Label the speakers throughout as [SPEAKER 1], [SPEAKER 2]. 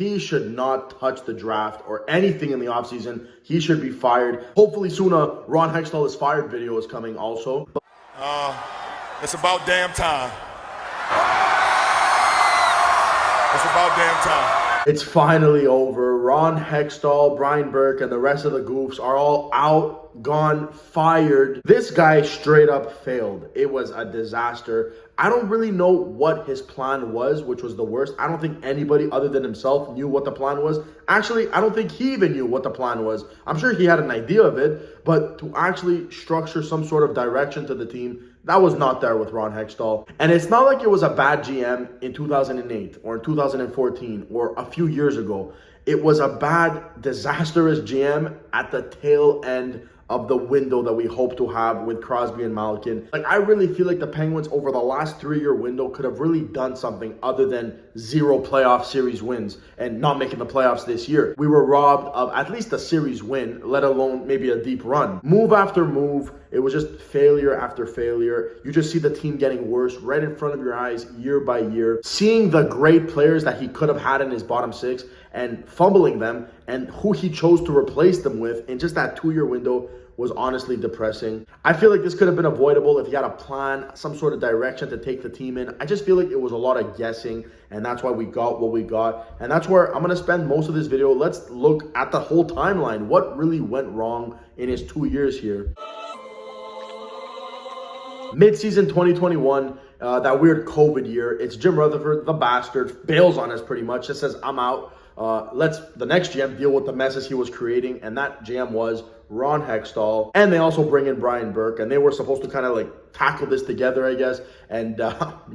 [SPEAKER 1] he should not touch the draft or anything in the offseason. He should be fired. Hopefully soon a Ron Hextall is fired video is coming also.
[SPEAKER 2] It's about damn time. It's about damn time.
[SPEAKER 1] It's finally over. Ron Hextall, Brian Burke, and the rest of the goofs are all out, gone, fired. This guy straight up failed. It was a disaster. I don't really know what his plan was, which was the worst. I don't think anybody other than himself knew what the plan was. Actually, I don't think he even knew what the plan was. I'm sure he had an idea of it, but to actually structure some sort of direction to the team, that was not there with Ron Hextall. And it's not like it was a bad GM in 2008 or in 2014 or a few years ago. It was a bad, disastrous GM at the tail end of the window that we hope to have with Crosby and Malkin. Like, I really feel like the Penguins over the last 3-year window could have really done something other than 0 playoff series wins and not making the playoffs this year. We were robbed of at least a series win, let alone maybe a deep run. Move after move, it was just failure after failure. You just see the team getting worse right in front of your eyes year by year. Seeing the great players that he could have had in his bottom 6 and fumbling them and who he chose to replace them with in just that 2-year window was honestly depressing. I feel like this could have been avoidable if he had a plan, some sort of direction to take the team in. I just feel like it was a lot of guessing, and that's why we got what we got. And that's where I'm going to spend most of this video. Let's look at the whole timeline. What really went wrong in his 2 years here? Mid-season 2021, that weird COVID year. It's Jim Rutherford, the bastard, bails on us pretty much. Just says, I'm out. Let's the next GM deal with the messes he was creating, and that GM was Ron Hextall. And they also bring in Brian Burke, and they were supposed to kind of like tackle this together, I guess. And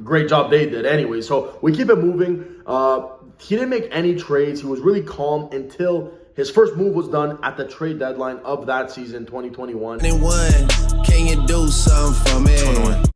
[SPEAKER 1] great job they did anyway. So we keep it moving. He didn't make any trades. He was really calm until his first move was done at the trade deadline of that season, 2021.
[SPEAKER 3] Can you do something for me?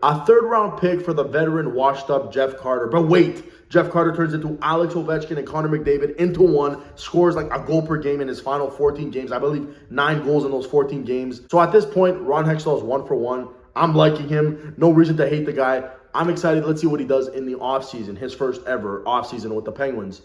[SPEAKER 1] A 3rd-round pick for the veteran, washed-up Jeff Carter. But wait, Jeff Carter turns into Alex Ovechkin and Connor McDavid into one, scores like a goal per game in his final 14 games. I believe 9 goals in those 14 games. So at this point, Ron Hextall is 1 for 1. I'm liking him. No reason to hate the guy. I'm excited. Let's see what he does in the offseason, his first ever offseason with the Penguins,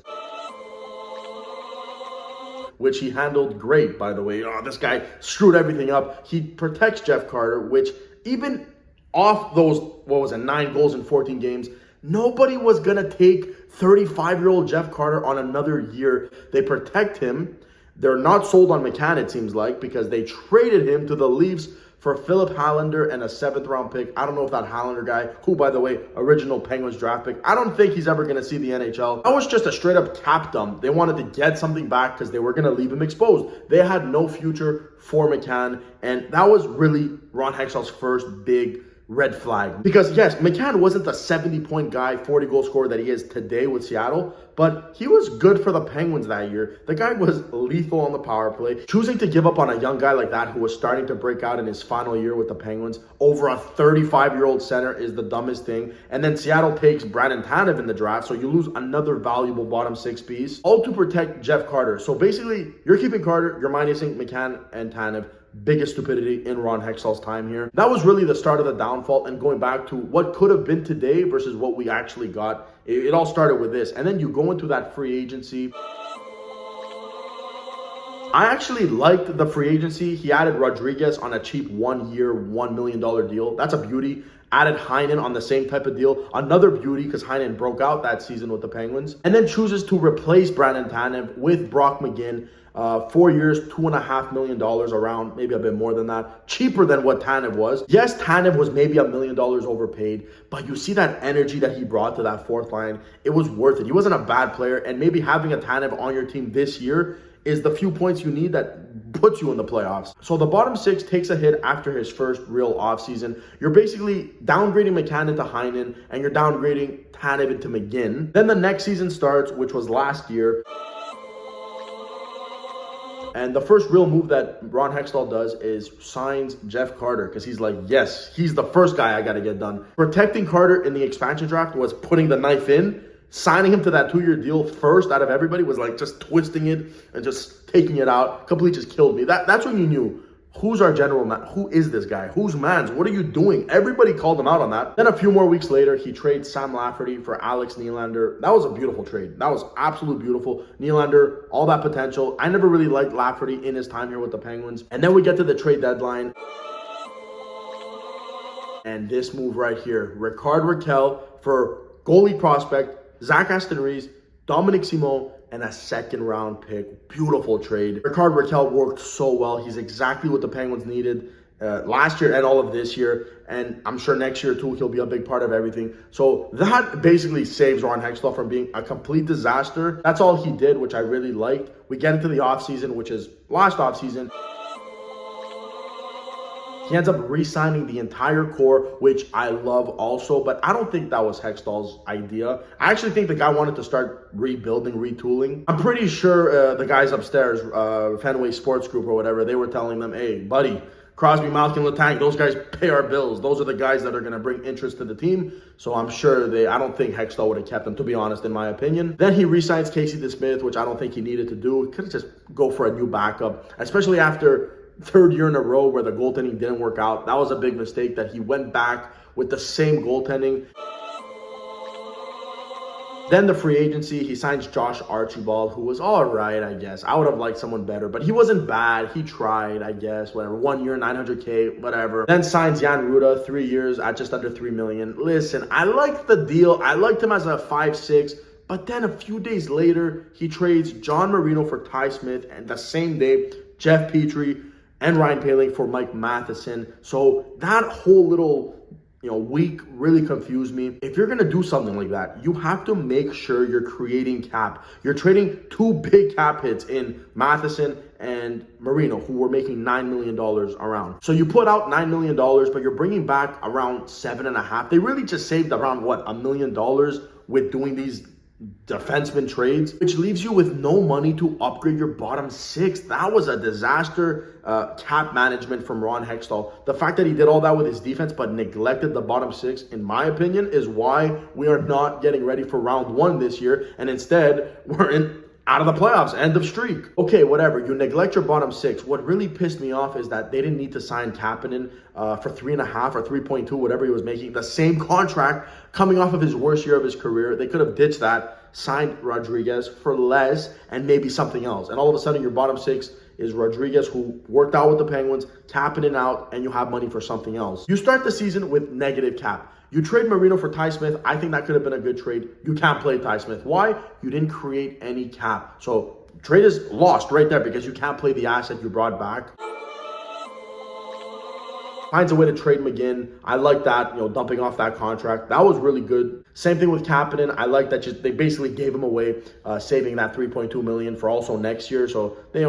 [SPEAKER 1] which he handled great, by the way. Oh, this guy screwed everything up. He protects Jeff Carter, which even off those, 9 goals in 14 games, nobody was going to take 35-year-old Jeff Carter on another year. They protect him. They're not sold on McCann, it seems like, because they traded him to the Leafs for Philip Hallander and a 7th-round pick. I don't know if that Hallander guy, who, by the way, original Penguins draft pick, I don't think he's ever going to see the NHL. That was just a straight-up cap dump. They wanted to get something back because they were going to leave him exposed. They had no future for McCann, and that was really Ron Hextall's first big red flag. Because yes, McCann wasn't the 70-point guy, 40-goal scorer that he is today with Seattle, but he was good for the Penguins that year. The guy was lethal on the power play. Choosing to give up on a young guy like that who was starting to break out in his final year with the Penguins over a 35-year-old center is the dumbest thing. And then Seattle takes Brandon Tanev in the draft, so you lose another valuable bottom 6 piece, all to protect Jeff Carter. So basically, you're keeping Carter, you're minusing McCann and Tanev. Biggest stupidity in Ron Hextall's time here. That was really the start of the downfall, and going back to what could have been today versus what we actually got. It all started with this. And then you go into that free agency. I actually liked the free agency. He added Rodriguez on a cheap 1-year, $1 million deal. That's a beauty. Added Heinen on the same type of deal. Another beauty because Heinen broke out that season with the Penguins. And then chooses to replace Brandon Tanev with Brock McGinn. 4 years, $2.5 million, around maybe a bit more than that. Cheaper than what Tanev was. Yes, Tanev was maybe $1 million overpaid, but you see that energy that he brought to that 4th line. It was worth it. He wasn't a bad player, and maybe having a Tanev on your team this year is the few points you need that puts you in the playoffs. So the bottom 6 takes a hit after his first real offseason. You're basically downgrading McCann into Heinen, and you're downgrading Tanev into McGinn. Then the next season starts, which was last year. And the first real move that Ron Hextall does is signs Jeff Carter, because he's like, yes, he's the first guy I got to get done. Protecting Carter in the expansion draft was putting the knife in. Signing him to that 2-year deal first out of everybody was like just twisting it and just taking it out. Completely just killed me. That's when you knew, Who's our general man? Who is this guy? Who's mans? What are you doing? Everybody called him out on that. Then a few more weeks later, he trades Sam Lafferty for Alex Nylander. That was a beautiful trade. That was absolutely beautiful. Nylander, all that potential. I never really liked Lafferty in his time here with the Penguins. And then we get to the trade deadline. And this move right here, Ricard Raquel for goalie prospect, Zach Aston-Reese, Dominic Simon, and a second-round pick. Beautiful trade. Ricard Raquel worked so well. He's exactly what the Penguins needed last year and all of this year. And I'm sure next year, too, he'll be a big part of everything. So that basically saves Ron Hextall from being a complete disaster. That's all he did, which I really liked. We get into the offseason, which is last offseason. He ends up re-signing the entire core, which I love also, but I don't think that was Hextall's idea. I actually think the guy wanted to start rebuilding, retooling. I'm pretty sure the guys upstairs, Fenway Sports Group or whatever, they were telling them, hey, buddy, Crosby, Malkin, Letang, those guys pay our bills. Those are the guys that are going to bring interest to the team. So I'm sure I don't think Hextall would have kept them, to be honest, in my opinion. Then he re-signs Casey DeSmith, which I don't think he needed to do. Could have just go for a new backup, especially after third year in a row where the goaltending didn't work out. That was a big mistake that he went back with the same goaltending. Then the free agency, he signs Josh Archibald, who was all right, I guess. I would have liked someone better, but he wasn't bad. He tried, I guess, whatever. 1 year, $900K, whatever. Then signs Jan Ruda, 3 years at just under $3 million. Listen, I liked the deal. I liked him as a 5'6", but then a few days later, he trades John Marino for Ty Smith, and the same day, Jeff Petrie and Ryan Poehling for Mike Matheson. So that whole little week really confused me. If you're going to do something like that, you have to make sure you're creating cap. You're trading two big cap hits in Matheson and Marino, who were making $9 million around. So you put out $9 million, but you're bringing back around 7.5. They really just saved around, $1 million with doing these defenseman trades, which leaves you with no money to upgrade your bottom six. That was a disaster cap management from Ron Hextall. The fact that he did all that with his defense but neglected the bottom six, in my opinion, is why we are not getting ready for round one this year, and instead we're out of the playoffs, end of streak. Okay, whatever, you neglect your bottom six. What really pissed me off is that they didn't need to sign Kapanen for 3.5 or 3.2, whatever he was making, the same contract coming off of his worst year of his career. They could have ditched that, signed Rodriguez for less and maybe something else. And all of a sudden your bottom six is Rodriguez, who worked out with the Penguins, Kapanen out, and you have money for something else. You start the season with negative cap. You trade Marino for Ty Smith. I think that could have been a good trade. You can't play Ty Smith. Why? You didn't create any cap. So trade is lost right there because you can't play the asset you brought back. Finds a way to trade McGinn. I like that, dumping off that contract. That was really good. Same thing with Kapanen. I like that they basically gave him away, saving that $3.2 million for also next year. So they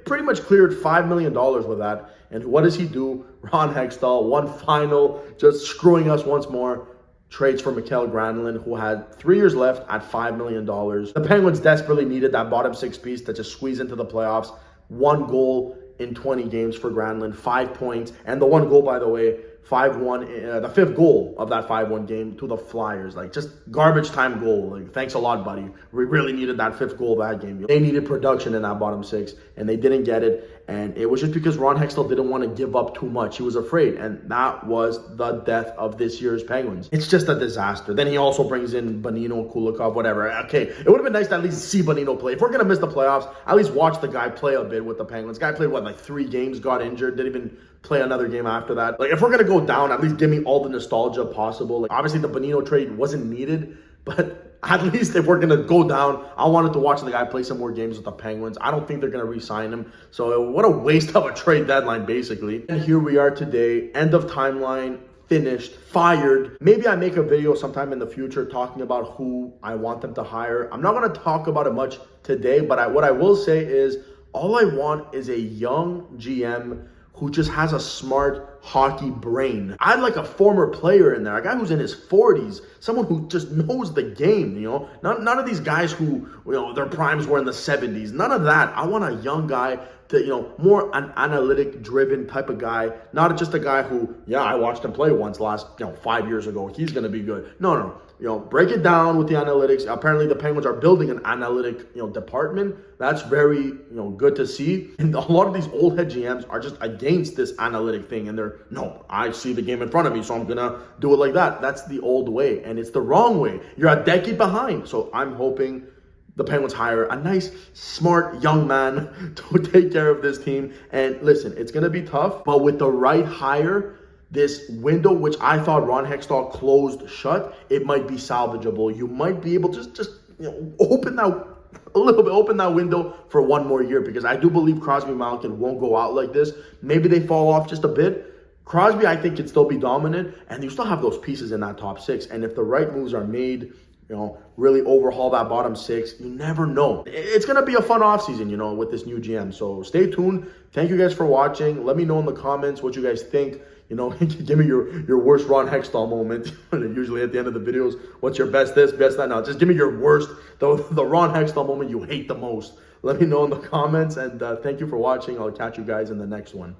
[SPEAKER 1] pretty much cleared $5 million with that. And what does he do? Ron Hextall, one final, just screwing us once more. Trades for Mikael Granlund, who had 3 years left at $5 million. The Penguins desperately needed that bottom six piece to just squeeze into the playoffs. 1 goal in 20 games for Granlund, 5 points, and the 1 goal, by the way, 5-1, the 5th goal of that 5-1 game to the Flyers. Just garbage time goal. Thanks a lot, buddy. We really needed that 5th goal of that game. They needed production in that bottom six, and they didn't get it. And it was just because Ron Hextall didn't want to give up too much. He was afraid, and that was the death of this year's Penguins. It's just a disaster. Then he also brings in Bonino, Kulikov, whatever. Okay, it would have been nice to at least see Bonino play. If we're going to miss the playoffs, at least watch the guy play a bit with the Penguins. Guy played, 3 games, got injured, didn't even play another game after that. If we're going to go down, at least give me all the nostalgia possible. Obviously, the Bonino trade wasn't needed, but at least if we're going to go down, I wanted to watch the guy play some more games with the Penguins. I don't think they're going to re-sign him. So what a waste of a trade deadline, basically. And here we are today, end of timeline, finished, fired. Maybe I make a video sometime in the future talking about who I want them to hire. I'm not going to talk about it much today, but what I will say is all I want is a young GM who just has a smart, hockey brain. I'd like a former player in there, a guy who's in his 40s, someone who just knows the game, you know? None of these guys who, you know, their primes were in the 70s. None of that. I want a young guy to, you know, more an analytic driven type of guy, not just a guy who, yeah, I watched him play once last, 5 years ago. He's going to be good. No. Break it down with the analytics. Apparently the Penguins are building an analytic, department. That's very, good to see. And a lot of these old head GMs are just against this analytic thing. And they're, no, I see the game in front of me, so I'm going to do it like that. That's the old way. And it's the wrong way. You're a decade behind. So I'm hoping the Penguins hire a nice, smart young man to take care of this team. And listen, it's going to be tough, but with the right hire, this window, which I thought Ron Hextall closed shut, it might be salvageable. You might be able to just open that window for one more year, because I do believe Crosby and Malkin won't go out like this. Maybe they fall off just a bit. Crosby, I think, can still be dominant, and you still have those pieces in that top six. And if the right moves are made, really overhaul that bottom six, you never know. It's going to be a fun offseason, with this new GM. So stay tuned. Thank you guys for watching. Let me know in the comments what you guys think. Give me your worst Ron Hextall moment. Usually at the end of the videos, what's your best this, best that? Now, just give me your worst, the Ron Hextall moment you hate the most. Let me know in the comments, and thank you for watching. I'll catch you guys in the next one.